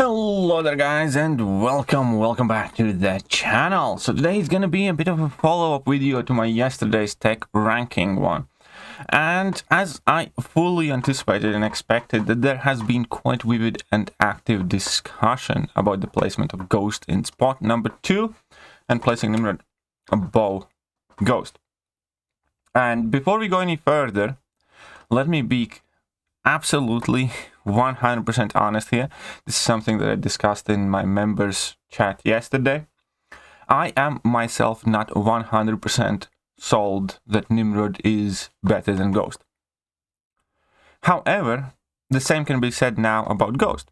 Hello there guys, and welcome back to the channel. So today is gonna be a bit of a follow-up video to my yesterday's tech ranking one. And as I fully anticipated and expected, that there has been quite vivid and active discussion about the placement of Ghost in spot number 2 and placing Nimrod above Ghost. And before we go any further, let me be absolutely 100% honest here. This is something that I discussed in my members chat yesterday. I am myself not 100% sold that Nimrod is better than Ghost. However, the same can be said now about Ghost.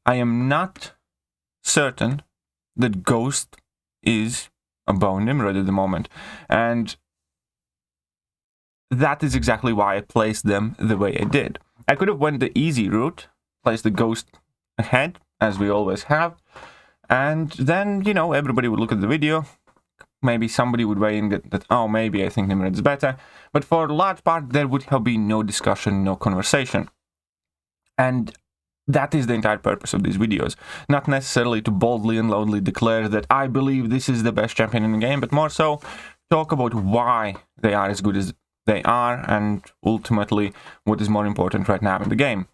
I am not certain that Ghost is above Nimrod at the moment, and that is exactly why I placed them the way I did. I could have went the easy route, placed the Ghost ahead, as we always have, and then, you know, everybody would look at the video, maybe somebody would weigh in that oh, maybe I think Nimrod's better, but for a large part there would have been no discussion, no conversation. And that is the entire purpose of these videos. Not necessarily to boldly and loudly declare that I believe this is the best champion in the game, but more so talk about why they are as good as they are, and ultimately what is more important right now in the game.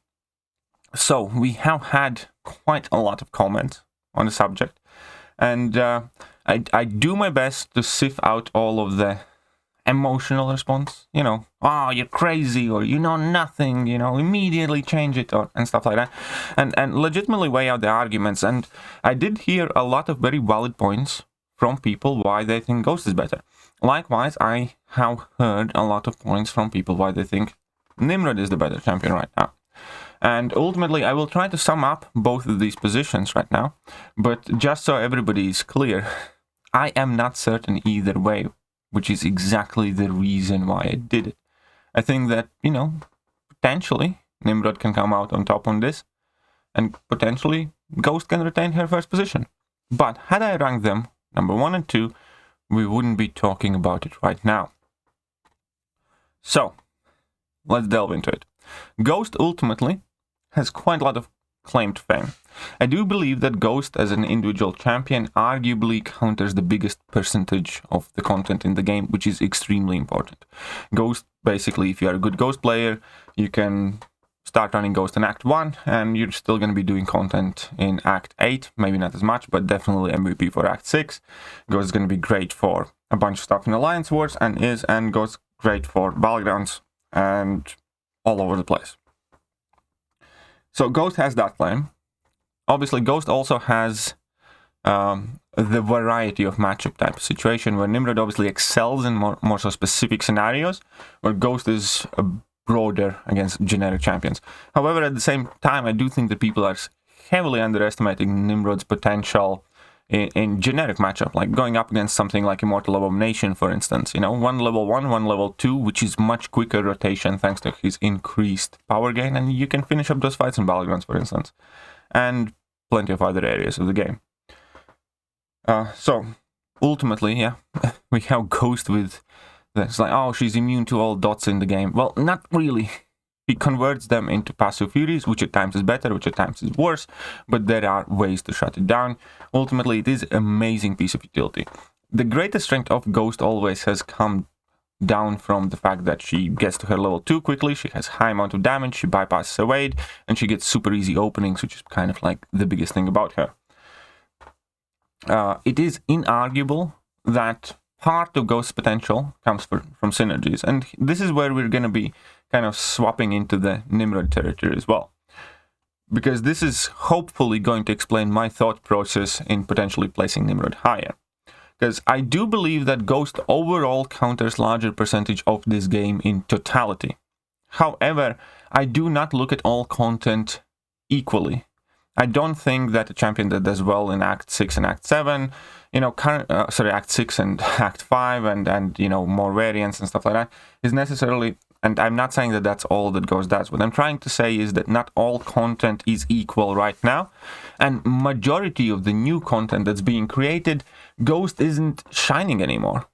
So we have had quite a lot of comments on the subject, and I do my best to sift out all of the emotional response, you know, oh, you're crazy, or you know nothing, you know, immediately change it, or and stuff like that, and legitimately weigh out the arguments. And I did hear a lot of very valid points from people why they think Ghost is better. Likewise, I have heard a lot of points from people why they think Nimrod is the better champion right now. And ultimately, I will try to sum up both of these positions right now, but just so everybody is clear, I am not certain either way, which is exactly the reason why I did it. I think that, you know, potentially Nimrod can come out on top on this, and potentially Ghost can retain her first position. But had I ranked them number 1 and 2, we wouldn't be talking about it right now. So, let's delve into it. Ghost ultimately has quite a lot of claim to fame. I do believe that Ghost as an individual champion arguably counters the biggest percentage of the content in the game, which is extremely important. Ghost, basically, if you are a good Ghost player, you can start running Ghost in Act 1, and you're still going to be doing content in Act 8, maybe not as much, but definitely MVP for Act 6. Ghost is going to be great for a bunch of stuff in Alliance Wars, and goes great for Battlegrounds, and all over the place. So Ghost has that claim. Obviously, Ghost also has the variety of matchup type situation, where Nimrod obviously excels in more so specific scenarios, where Ghost is broader against generic champions. However, at the same time, I do think that people are heavily underestimating Nimrod's potential in generic matchup, like going up against something like Immortal Abomination, for instance. You know, one level 1, one level 2, which is much quicker rotation thanks to his increased power gain, and you can finish up those fights in Battlegrounds, for instance, and plenty of other areas of the game. So, ultimately, yeah, we have Ghost with it's like, oh, she's immune to all dots in the game. Well, not really. He converts them into passive furies, which at times is better, which at times is worse, but there are ways to shut it down. Ultimately, it is an amazing piece of utility. The greatest strength of Ghost always has come down from the fact that she gets to her level 2 quickly, she has high amount of damage, she bypasses evade, and she gets super easy openings, which is kind of like the biggest thing about her. It is inarguable that part of Ghost's potential comes from synergies, and this is where we're going to be kind of swapping into the Nimrod territory as well, because this is hopefully going to explain my thought process in potentially placing Nimrod higher, because I do believe that Ghost overall counters larger percentage of this game in totality. However, I do not look at all content equally. I don't think that a champion that does well in Act 6 and Act 7, you know, Act 6 and Act 5 and you know, more variants and stuff like that, is necessarily, and I'm not saying that that's all that Ghost does. What I'm trying to say is that not all content is equal right now, and majority of the new content that's being created, Ghost isn't shining anymore.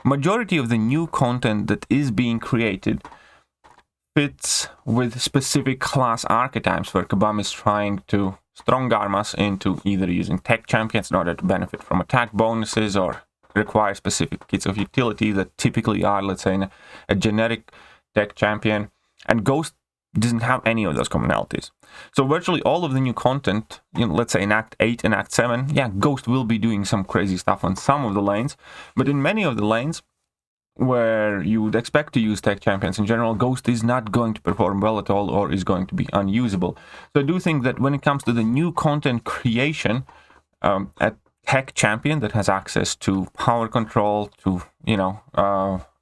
Majority of the new content that is being created fits with specific class archetypes, where Kabam is trying to strong armas into either using tech champions in order to benefit from attack bonuses or require specific kits of utility that typically are, let's say, a generic tech champion. And Ghost doesn't have any of those commonalities. So virtually all of the new content, let's say in Act 8 and Act 7, yeah, Ghost will be doing some crazy stuff on some of the lanes, but in many of the lanes where you would expect to use tech champions in general, Ghost is not going to perform well at all or is going to be unusable. So I do think that when it comes to the new content creation, a tech champion that has access to power control, to,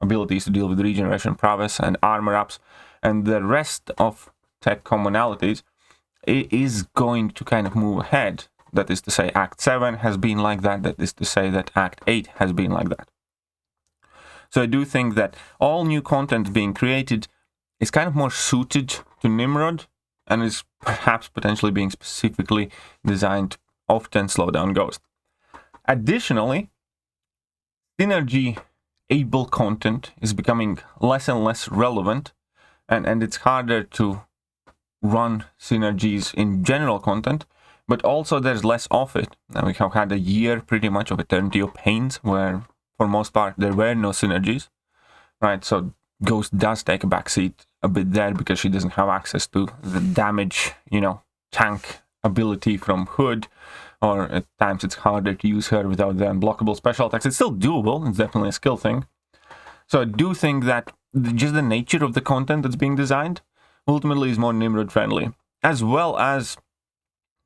abilities to deal with regeneration prowess and armor ups, and the rest of tech commonalities, it is going to kind of move ahead. That is to say, Act 7 has been like that. That is to say that Act 8 has been like that. So I do think that all new content being created is kind of more suited to Nimrod and is perhaps potentially being specifically designed to often slow down Ghost. Additionally, synergy-able content is becoming less and less relevant, and it's harder to run synergies in general content, but also there's less of it. And we have had a year pretty much of Eternity of Pains where, for most part, there were no synergies, right? So Ghost does take a backseat a bit there because she doesn't have access to the damage, tank ability from Hood, or at times it's harder to use her without the unblockable special attacks. It's still doable, it's definitely a skill thing. So I do think that just the nature of the content that's being designed ultimately is more Nimrod friendly, as well as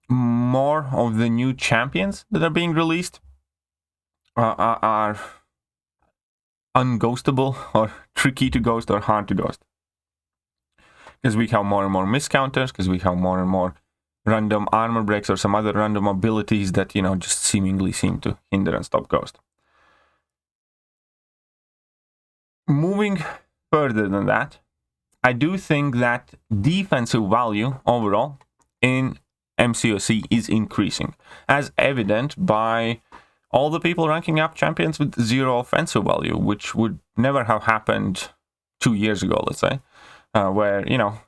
more of the new champions that are being released are unghostable or tricky to ghost or hard to ghost. Because we have more and more miscounters, because we have more and more random armor breaks or some other random abilities that, just seemingly seem to hinder and stop Ghost. Moving further than that, I do think that defensive value overall in MCOC is increasing, as evident by all the people ranking up champions with 0 offensive value, which would never have happened 2 years ago, let's say. Where,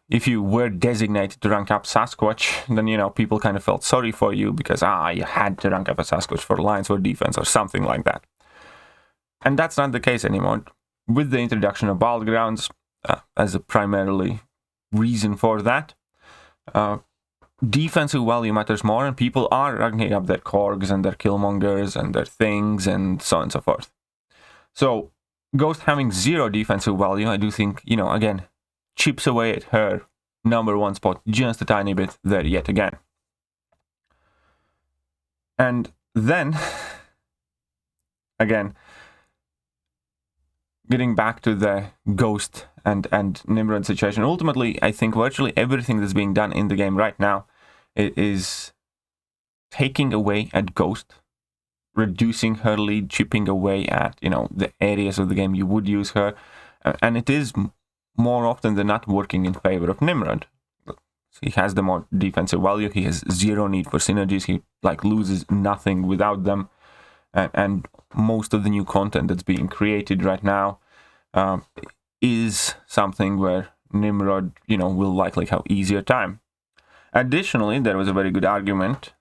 if you were designated to rank up Sasquatch, then, people kind of felt sorry for you because, you had to rank up a Sasquatch for Alliance or Defense or something like that. And that's not the case anymore. With the introduction of Battlegrounds as a primarily reason for that, defensive value matters more, and people are ranking up their Korgs and their Killmongers and their things and so on and so forth. So, Ghost having 0 defensive value, I do think, again, chips away at her #1 spot just a tiny bit there yet again. And then, again, getting back to the Ghost and Nimrod situation, ultimately, I think virtually everything that's being done in the game right now is taking away at Ghost, reducing her lead, chipping away at, the areas of the game you would use her, and it is more often than not working in favor of Nimrod. He has the more defensive value, he has 0 need for synergies, he loses nothing without them, and most of the new content that's being created right now is something where Nimrod, will likely have easier time. Additionally, there was a very good argument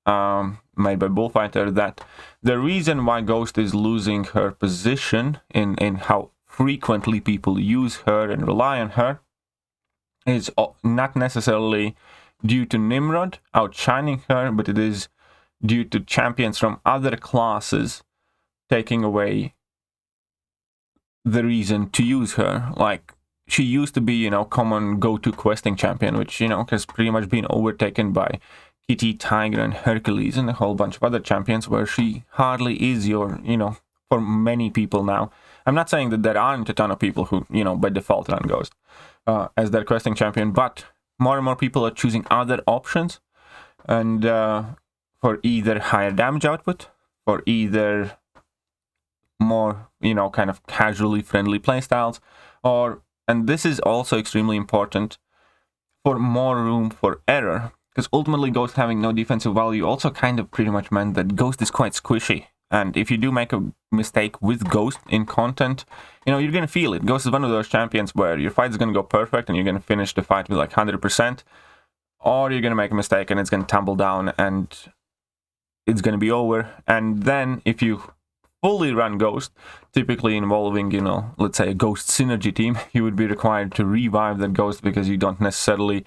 made by Bullfighter that the reason why Ghost is losing her position in how frequently people use her and rely on her is not necessarily due to Nimrod outshining her, but it is due to champions from other classes taking away the reason to use her. She used to be, common go-to questing champion, which, has pretty much been overtaken by Kitty, Tiger, and Hercules, and a whole bunch of other champions, where she hardly is your, for many people now. I'm not saying that there aren't a ton of people who, by default run Ghost as their questing champion, but more and more people are choosing other options, and for either higher damage output, for either more, kind of casually friendly playstyles, and this is also extremely important, for more room for error, because ultimately Ghost having no defensive value also kind of pretty much meant that Ghost is quite squishy. And if you do make a mistake with Ghost in content, you're going to feel it. Ghost is one of those champions where your fight is going to go perfect and you're going to finish the fight with 100%. or you're gonna make a mistake and it's gonna tumble down and it's gonna be over. And then if you fully run Ghost, typically involving, you know, let's say a Ghost synergy team, you would be required to revive that Ghost because you don't necessarily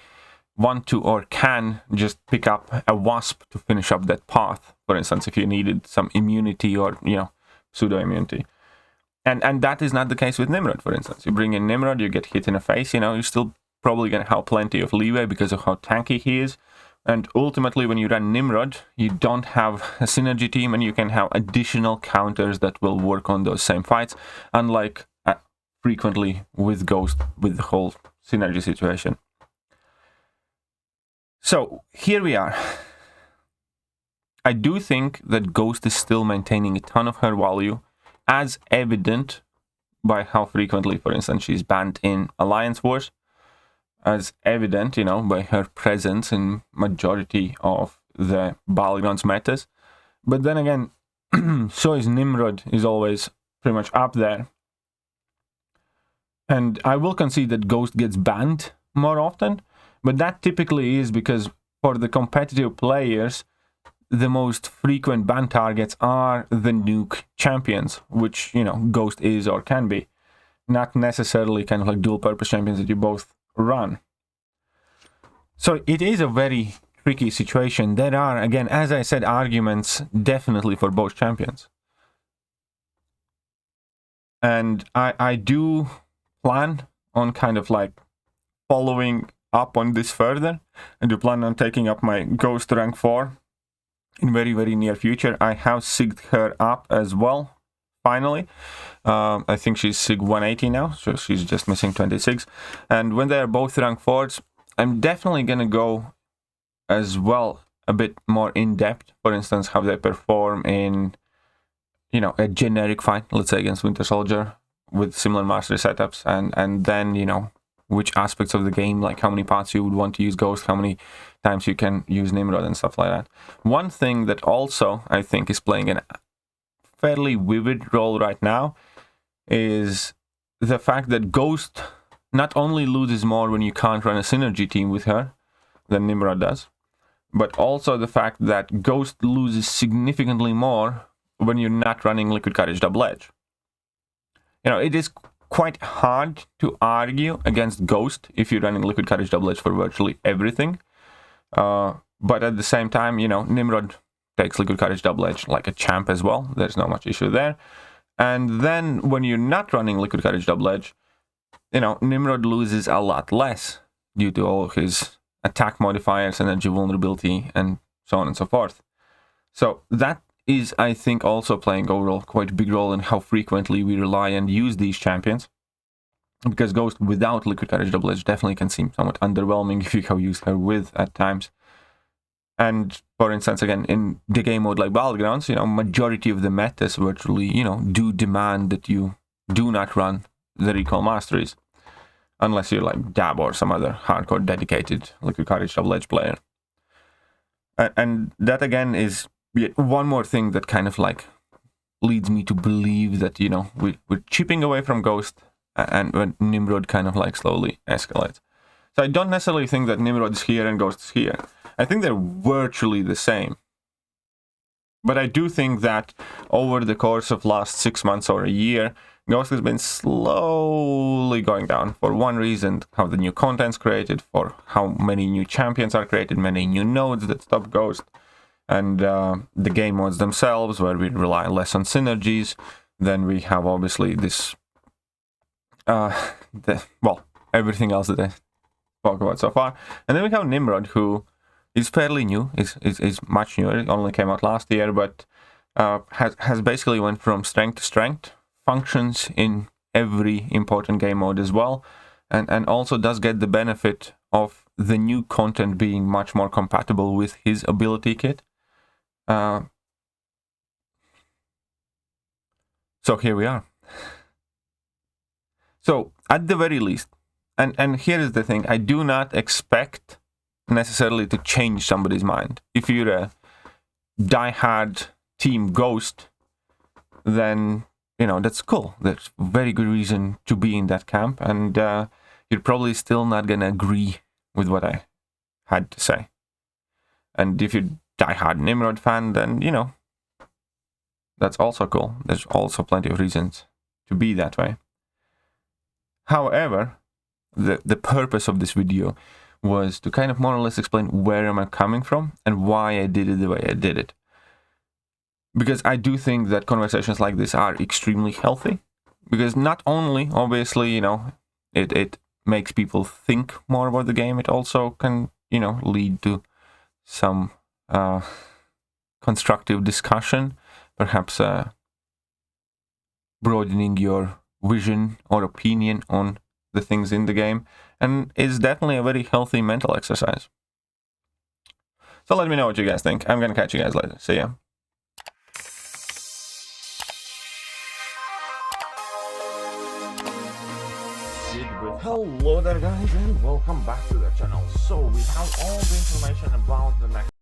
want to or can just pick up a Wasp to finish up that path, for instance, if you needed some immunity or, you know, pseudo-immunity. And that is not the case with Nimrod, for instance. You bring in Nimrod, you get hit in the face, you know, you're still probably going to have plenty of leeway because of how tanky he is. And ultimately, when you run Nimrod, you don't have a synergy team and you can have additional counters that will work on those same fights, unlike frequently with Ghost, with the whole synergy situation. So, here we are. I do think that Ghost is still maintaining a ton of her value, as evident by how frequently, for instance, she's banned in Alliance Wars, as evident, you know, by her presence in majority of the Battlegrounds metas. But then again, so is Nimrod, is always pretty much up there. And I will concede that Ghost gets banned more often, but that typically is because for the competitive players, the most frequent ban targets are the nuke champions, which, you know, Ghost is or can be. Not necessarily kind of like dual purpose champions that you both run. So it is a very tricky situation. There are, again, as I said, arguments definitely for both champions. And I do plan on kind of like following up on this further. I do plan on taking up my Ghost rank 4 in very, very near future. I have sigged her up as well, finally. I think she's SIG 180 now, so she's just missing 26. And when they are both rank 4s, I'm definitely going to go as well a bit more in depth. For instance, how they perform in, you know, a generic fight, let's say against Winter Soldier with similar mastery setups, and then, you know, which aspects of the game, like how many parts you would want to use Ghost, how many times you can use Nimrod and stuff like that. One thing that also I think is playing a fairly vivid role right now is the fact that Ghost not only loses more when you can't run a synergy team with her than Nimrod does, but also the fact that Ghost loses significantly more when you're not running Liquid Courage Double Edge. You know, it is quite hard to argue against Ghost if you're running Liquid Courage Double Edge for virtually everything. But at the same time, you know, Nimrod takes Liquid Courage Double Edge like a champ as well. There's not much issue there. And then when you're not running Liquid Courage Double Edge, you know, Nimrod loses a lot less due to all his attack modifiers, energy vulnerability, and so on and so forth. So that is, I think, also playing overall quite a big role in how frequently we rely and use these champions. Because Ghost without Liquid Courage Double Edge definitely can seem somewhat underwhelming if you have used her with at times. And for instance, again, in the game mode like Battlegrounds, you know, majority of the metas virtually, you know, do demand that you do not run the recall masteries. Unless you're like Dab or some other hardcore dedicated Liquid Courage Double Edge player. And that again is yet one more thing that kind of like leads me to believe that, you know, we're chipping away from Ghost and when Nimrod kind of like slowly escalates. So I don't necessarily think that Nimrod is here and Ghost is here. I think they're virtually the same. But I do think that over the course of last 6 months or a year, Ghost has been slowly going down for one reason, how the new content's created, for how many new champions are created, many new nodes that stop Ghost, and the game modes themselves, where we rely less on synergies. Then we have obviously this, everything else that I spoke about so far. And then we have Nimrod, who is fairly new, is much newer, it only came out last year, but has basically went from strength to strength, functions in every important game mode as well, and also does get the benefit of the new content being much more compatible with his ability kit. So here we are. So at the very least, and here is the thing, I do not expect necessarily to change somebody's mind. If you're a diehard Team Ghost, then, you know, that's cool. There's very good reason to be in that camp, and you're probably still not gonna agree with what I had to say. And if you're a diehard Nimrod fan, then, you know, that's also cool. There's also plenty of reasons to be that way. However, the purpose of this video was to kind of more or less explain where am I coming from and why I did it the way I did it. Because I do think that conversations like this are extremely healthy. Because not only, obviously, you know, it makes people think more about the game, it also can, you know, lead to some constructive discussion, perhaps broadening your vision or opinion on the things in the game, and it's definitely a very healthy mental exercise. So let me know what you guys think. I'm gonna catch you guys later. See ya. Hello there guys, and welcome back to the channel. So we have all the information about the next